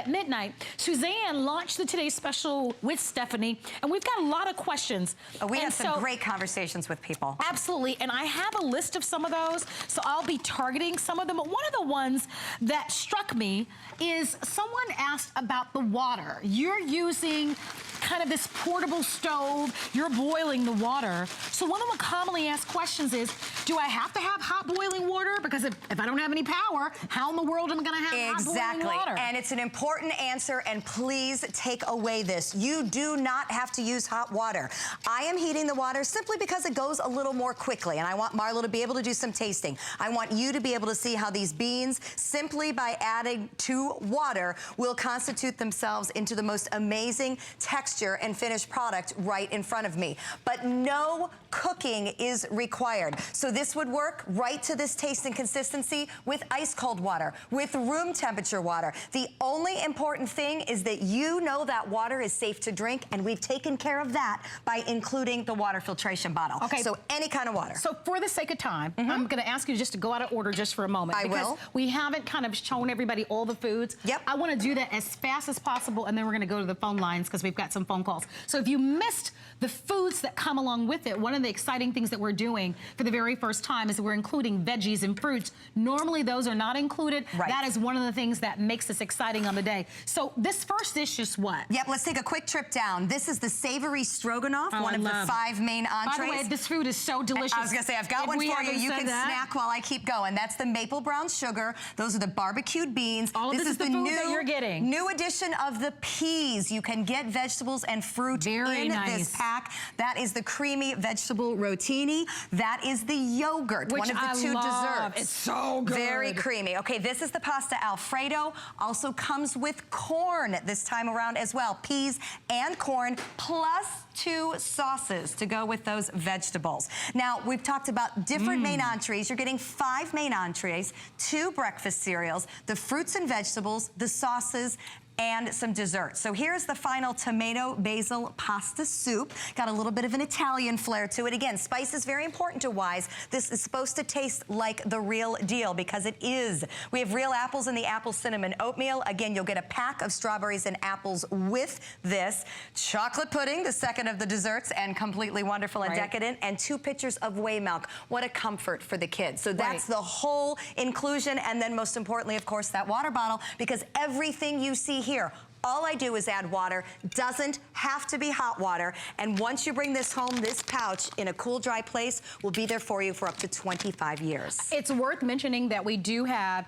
at midnight. Suzanne launched the Today Special with Stephanie, and we've got a lot of questions. We had some great conversations with people. Absolutely, and I have a list of some of those, so I'll be targeting some of them. But one of the ones that struck me is someone asked about the water. You're using kind of this portable stove, you're boiling the water. So one of the commonly asked questions is, do I have to have hot boiling water? Because if I don't have any power, how in the world am I gonna have hot boiling water? And it's an important answer, and please take away this. You do not have to use hot water. I am heating the water simply because it goes a little more quickly, and I want Marlo to be able to do some tasting. I want you to be able to see how these beans, simply by adding to water, will constitute themselves into the most amazing texture and finished product right in front of me. But no cooking is required. So this would work right to this taste and consistency with ice cold water, with room temperature water. The only important thing is that you know that water is safe to drink, and we've taken care of that by including the water filtration bottle. Okay. So any kind of water. So for the sake of time, I'm gonna ask you just to go out of order just for a moment. I will. We haven't kind of shown everybody all the foods. Yep. I wanna do that as fast as possible, and then we're gonna go to the phone lines because we've got some phone calls. So if you missed the foods that come along with it, one of the exciting things that we're doing for the very first time is we're including veggies and fruits. Normally those are not included. Right. That is one of the things that makes us exciting on the day. So this first dish is what? Yep, let's take a quick trip down. This is the savory stroganoff, one of the 5 main entrees. By the way, this food is so delicious. I was gonna say, I've got one for you. You can snack while I keep going. That's the maple brown sugar. Those are the barbecued beans. All this is the food that you're getting. New addition of the peas. You can get vegetables and fruit in this pack. That is the creamy vegetable rotini. That is the yogurt, one of the 2 desserts. It's so good. Very creamy. Okay, this is the pasta Alfredo. Also comes with corn this time around as well. Peas and corn, plus 2 sauces to go with those vegetables. Now, we've talked about different main entrees. You're getting 5 main entrees, 2 breakfast cereals, the fruits and vegetables, the sauces, and some dessert. So here's the final tomato basil pasta soup. Got a little bit of an Italian flair to it. Again, spice is very important to Wise. This is supposed to taste like the real deal because it is. We have real apples in the apple cinnamon oatmeal. Again, you'll get a pack of strawberries and apples with this. Chocolate pudding, the second of the desserts, and completely wonderful and decadent, and 2 pitchers of whey milk. What a comfort for the kids. So that's the whole inclusion, and then most importantly, of course, that water bottle, because everything you see here, all I do is add water. Doesn't have to be hot water. And once you bring this home, this pouch in a cool, dry place will be there for you for up to 25 years. It's worth mentioning that we do have,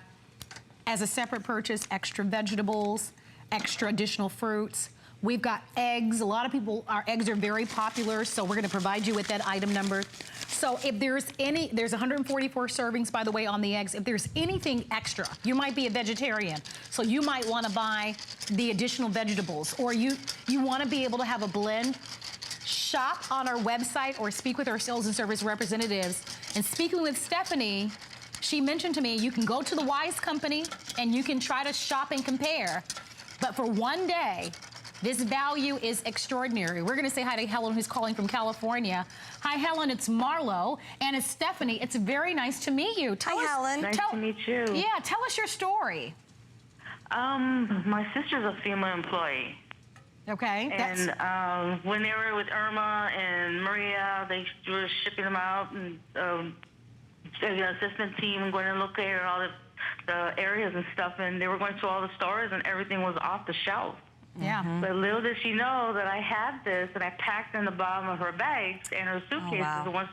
as a separate purchase, extra vegetables, extra additional fruits. We've got eggs. A lot of people, our eggs are very popular, so we're gonna provide you with that item number. So if there's any, there's 144 servings, by the way, on the eggs. If there's anything extra, you might be a vegetarian, so you might wanna buy the additional vegetables, or you wanna be able to have a blend. Shop on our website or speak with our sales and service representatives. And speaking with Stephanie, she mentioned to me, you can go to the Wise Company and you can try to shop and compare, but for one day, this value is extraordinary. We're gonna say hi to Helen, who's calling from California. Hi, Helen, it's Marlo, and it's Stephanie. It's very nice to meet you. Hi, Helen. Nice to meet you. Yeah, tell us your story. My sister's a FEMA employee. Okay. And when they were with Irma and Maria, they were shipping them out, and the assistant team going to look at all the areas and stuff, and they were going to all the stores, and everything was off the shelf. Yeah. But little did she know that I had this, and I packed in the bottom of her bags, and her suitcases, the ones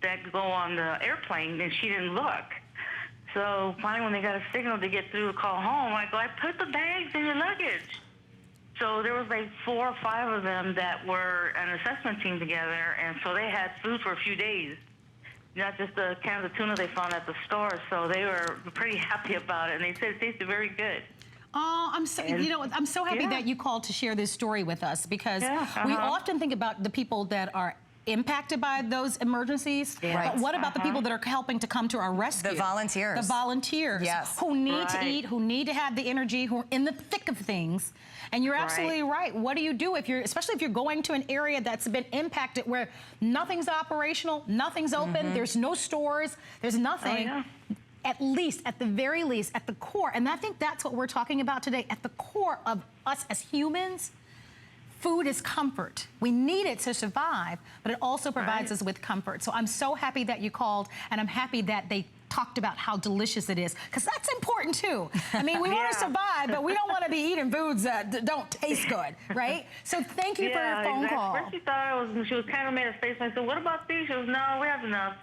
that go on the airplane, and she didn't look. So finally, when they got a signal to get through to call home, I go, I put the bags in your luggage. So there was like 4 or 5 of them that were an assessment team together, and so they had food for a few days. Not just the cans of tuna they found at the store, so they were pretty happy about it, and they said it tasted very good. Oh, I'm so, I'm so happy that you called to share this story with us, because we often think about the people that are impacted by those emergencies, but what about the people that are helping to come to our rescue? The volunteers. The volunteers who need to eat, who need to have the energy, who are in the thick of things. And you're absolutely right. What do you do if you're, especially if you're going to an area that's been impacted where nothing's operational, nothing's open, there's no stores, there's nothing. at least, at the very least, at the core, and I think that's what we're talking about today, at the core of us as humans, food is comfort. We need it to survive, but it also provides us with comfort. So I'm so happy that you called, and I'm happy that they talked about how delicious it is, because that's important too. I mean, we want to survive, but we don't want to be eating foods that don't taste good, right? So thank you for your phone call. First she thought she was kind of made a face, and I said, what about these? She goes, no, we have enough.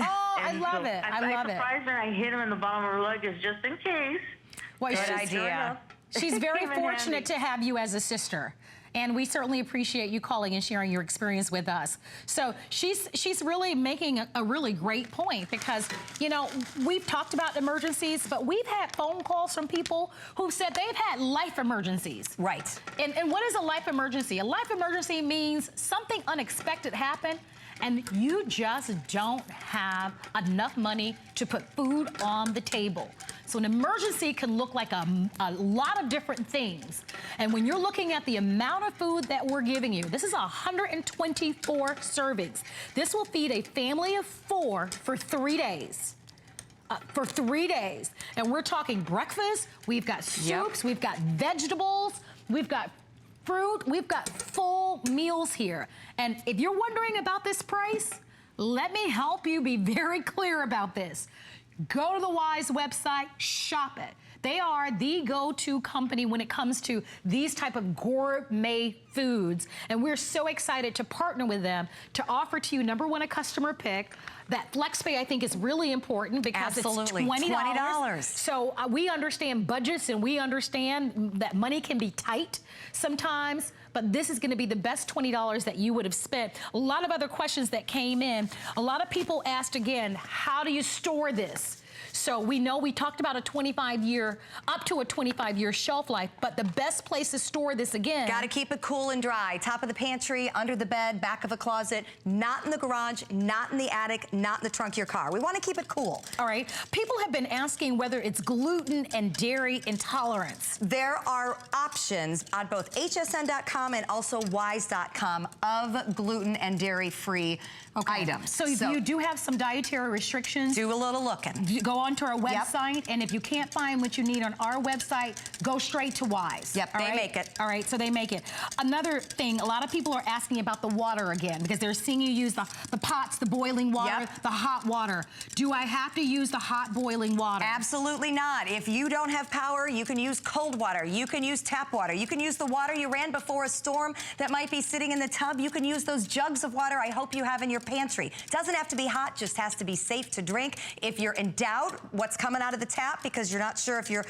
Oh, And I love it. I love it. I surprised her. I hid them in the bottom of her luggage just in case. Well, good idea. She's very fortunate to have you as a sister. And we certainly appreciate you calling and sharing your experience with us. So she's really making a really great point, because, you know, we've talked about emergencies, but we've had phone calls from people who said they've had life emergencies. Right. And what is a life emergency? A life emergency means something unexpected happened, and you just don't have enough money to put food on the table. So an emergency can look like a lot of different things. And when you're looking at the amount of food that we're giving you, this is 124 servings. This will feed a family of 4 for 3 days. For 3 days. And we're talking breakfast, we've got soups, we've got vegetables, we've got fruit, we've got full meals here. And if you're wondering about this price, let me help you be very clear about this. Go to the Wise website, shop it. They are the go-to company when it comes to these type of gourmet foods. And we're so excited to partner with them to offer to you, number one, a customer pick. That FlexPay, I think, is really important, because it's $20. So we understand budgets, and we understand that money can be tight sometimes, but this is going to be the best $20 that you would have spent. A lot of other questions that came in. A lot of people asked, again, how do you store this? So we know we talked about up to a 25-year shelf life, but the best place to store this, again. Got to keep it cool and dry. Top of the pantry, under the bed, back of a closet, not in the garage, not in the attic, not in the trunk of your car. We want to keep it cool. All right. People have been asking whether it's gluten and dairy intolerance. There are options on both hsn.com and also wise.com of gluten and dairy-free items. So if you do have some dietary restrictions, do a little looking. Go onto our website, and if you can't find what you need on our website, go straight to Wise. Yep, they make it. All right, so they make it. Another thing, a lot of people are asking about the water again, because they're seeing you use the pots, the boiling water, the hot water. Do I have to use the hot boiling water? Absolutely not. If you don't have power, you can use cold water. You can use tap water. You can use the water you ran before a storm that might be sitting in the tub. You can use those jugs of water I hope you have in your pantry. Doesn't have to be hot, just has to be safe to drink. If you're in doubt what's coming out of the tap because you're not sure if your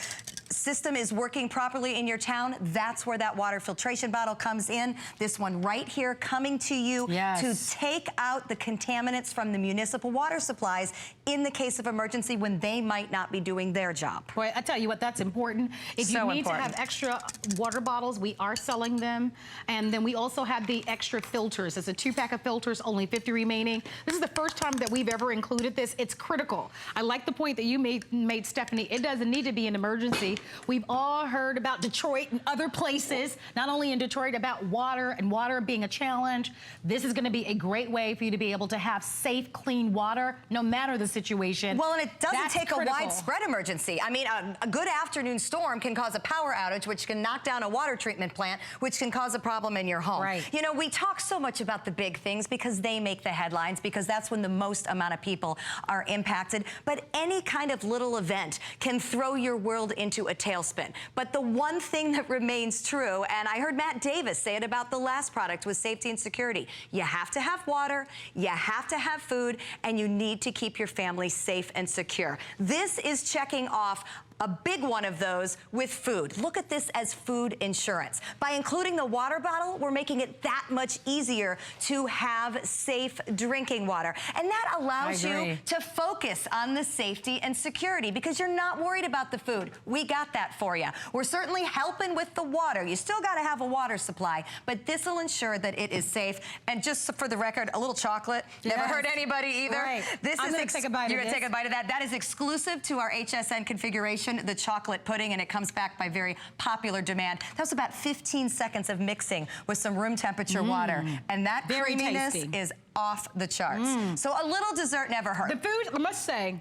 system is working properly in your town, that's where that water filtration bottle comes in. This one right here coming to you to take out the contaminants from the municipal water supplies in the case of emergency when they might not be doing their job. Boy, I tell you what, that's important. If you need to have extra water bottles, we are selling them. And then we also have the extra filters. It's a 2-pack of filters, only 50 remaining. This is the first time that we've ever included this. It's critical. I like the point that you made, Stephanie. It doesn't need to be an emergency. We've all heard about Detroit and other places, not only in Detroit, about water and water being a challenge. This is going to be a great way for you to be able to have safe, clean water, no matter the situation. Well, and it doesn't take a widespread emergency. I mean, a good afternoon storm can cause a power outage, which can knock down a water treatment plant, which can cause a problem in your home. Right. You know, we talk so much about the big things because they make the headlines, because that's when the most amount of people are impacted. But any kind of little event can throw your world into a tailspin. But the one thing that remains true, and I heard Matt Davis say it about the last product, was safety and security. You have to have water, you have to have food, and you need to keep your family safe and secure. This is checking off a big one of those with food. Look at this as food insurance. By including the water bottle, we're making it that much easier to have safe drinking water. And that allows you to focus on the safety and security because you're not worried about the food. We got that for you. We're certainly helping with the water. You still got to have a water supply, but this will ensure that it is safe. And just for the record, a little chocolate. Never hurt anybody either. Right. I'm going to take a bite of You're going to take a bite of that. That is exclusive to our HSN configuration, the chocolate pudding, and it comes back by very popular demand. That was about 15 seconds of mixing with some room temperature water, and that creaminess is off the charts. So a little dessert never hurt. The food, I must say,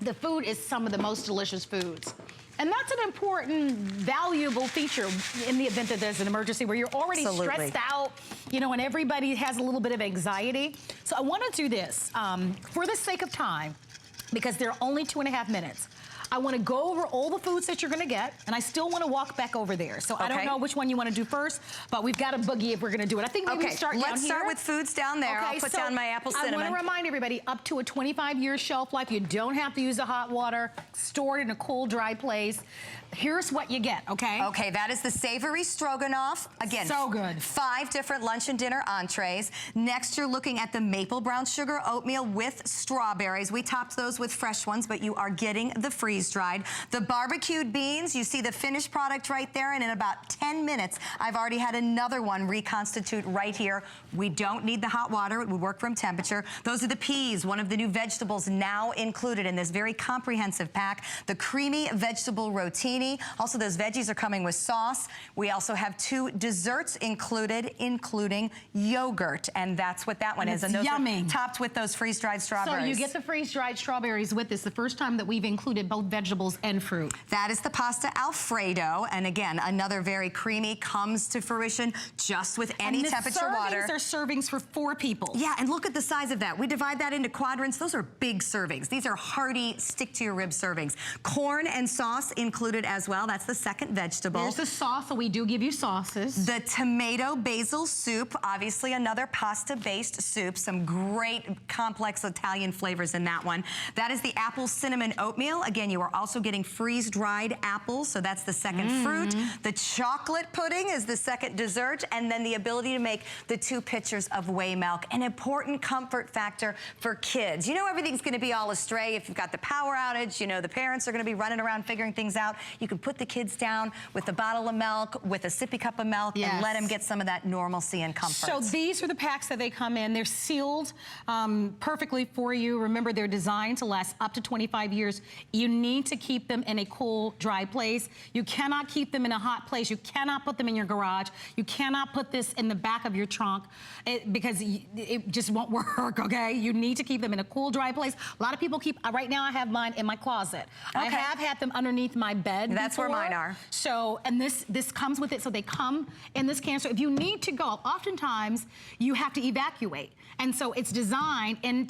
the food is some of the most delicious foods. And that's an important, valuable feature in the event that there's an emergency where you're already stressed out, you know, and everybody has a little bit of anxiety. So I want to do this for the sake of time, because they're only 2.5 minutes. I want to go over all the foods that you're going to get, and I still want to walk back over there. So I don't know which one you want to do first, but we've got a boogie if we're going to do it. I think maybe we start down here. Let's start with foods down there. Okay, I'll put down my apple cinnamon. I want to remind everybody, up to a 25-year shelf life. You don't have to use the hot water. Stored in a cool, dry place. Here's what you get, okay? Okay, that is the savory stroganoff. Again, so good. 5 different lunch and dinner entrees. Next, you're looking at the maple brown sugar oatmeal with strawberries. We topped those with fresh ones, but you are getting the freeze-dried. The barbecued beans, you see the finished product right there, and in about 10 minutes, I've already had another one reconstitute right here. We don't need the hot water. It would work from temperature. Those are the peas, one of the new vegetables now included in this very comprehensive pack. The creamy vegetable rotini. Also, those veggies are coming with sauce. We also have 2 desserts included, including yogurt, and that's what that one is. And those yummy. are topped with those freeze-dried strawberries. So you get the freeze-dried strawberries with this. The first time that we've included both vegetables and fruit. That is the pasta Alfredo, and again, another very creamy, comes to fruition just with any temperature water. And the servings are servings for 4 people. Yeah, and look at the size of that. We divide that into quadrants. Those are big servings. These are hearty, stick-to-your-rib servings. Corn and sauce included as well. That's the second vegetable. There's the sauce, so we do give you sauces. The tomato basil soup, obviously another pasta-based soup. Some great complex Italian flavors in that one. That is the apple cinnamon oatmeal. Again, you are also getting freeze-dried apples, so that's the second fruit. The chocolate pudding is the second dessert, and then the ability to make the 2 pitchers of whey milk, an important comfort factor for kids. You know everything's gonna be all astray if you've got the power outage, you know the parents are gonna be running around figuring things out. You can put the kids down with a bottle of milk, with a sippy cup of milk, and let them get some of that normalcy and comfort. So these are the packs that they come in. They're sealed perfectly for you. Remember, they're designed to last up to 25 years. You need to keep them in a cool, dry place. You cannot keep them in a hot place. You cannot put them in your garage. You cannot put this in the back of your trunk because it just won't work, okay? You need to keep them in a cool, dry place. A lot of people keep, right now I have mine in my closet. I have had them underneath my bed. That's where mine are. So, and this comes with it, so they come in this can. So if you need to go, oftentimes you have to evacuate. And so it's designed in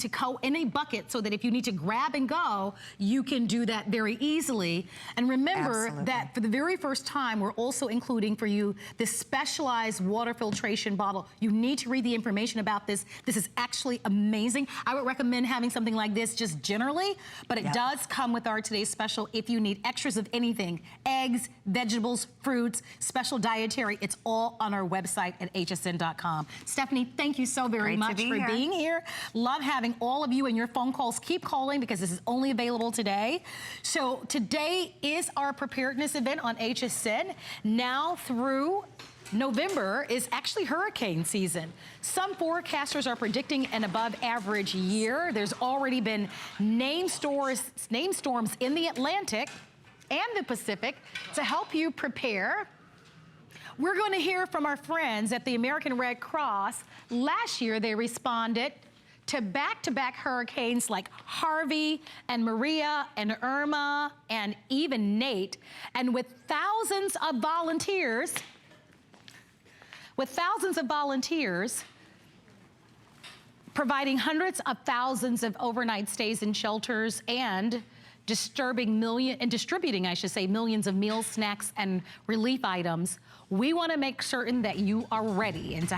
a bucket so that if you need to grab and go, you can do that very easily. And remember that for the very first time, we're also including for you this specialized water filtration bottle. You need to read the information about this. This is actually amazing. I would recommend having something like this just generally, but it does come with our today's special if you need extras of anything, eggs, vegetables, fruits, special dietary. It's all on our website at hsn.com. Stephanie, thank you so very much for being here. Love having all of you, and your phone calls. Keep calling because this is only available today. So today is our preparedness event on HSN. Now through November is actually hurricane season. Some forecasters are predicting an above average year. There's already been named storms in the Atlantic and the Pacific to help you prepare. We're going to hear from our friends at the American Red Cross. Last year, they responded to back-to-back hurricanes like Harvey and Maria and Irma and even Nate. And with thousands of volunteers, providing hundreds of thousands of overnight stays in shelters and distributing millions of meals, snacks, and relief items, we want to make certain that you are ready and to